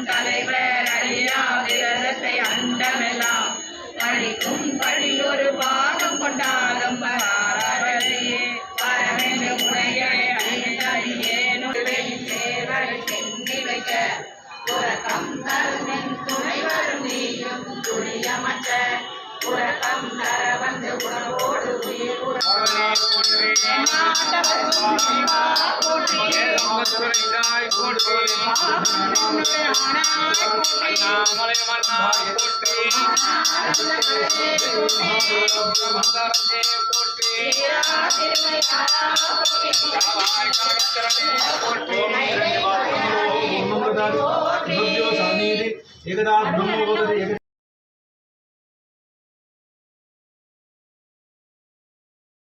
தலைவர் அழியா விரதத்தை அண்டமெல்லாம் அழிக்கும் பழி ஒரு பாகம் கொண்டாலும் பராவரையே வரவேண்டு முனையை அழிந்தறியேனு சேவரை சென்னி வைக்க உறக்கம் தருமின் துணை வரும் நீயும் துணியமற்ற உறக்கம் தர வந்து உணவோடு உயிர் एकदा ब्रह्मोदर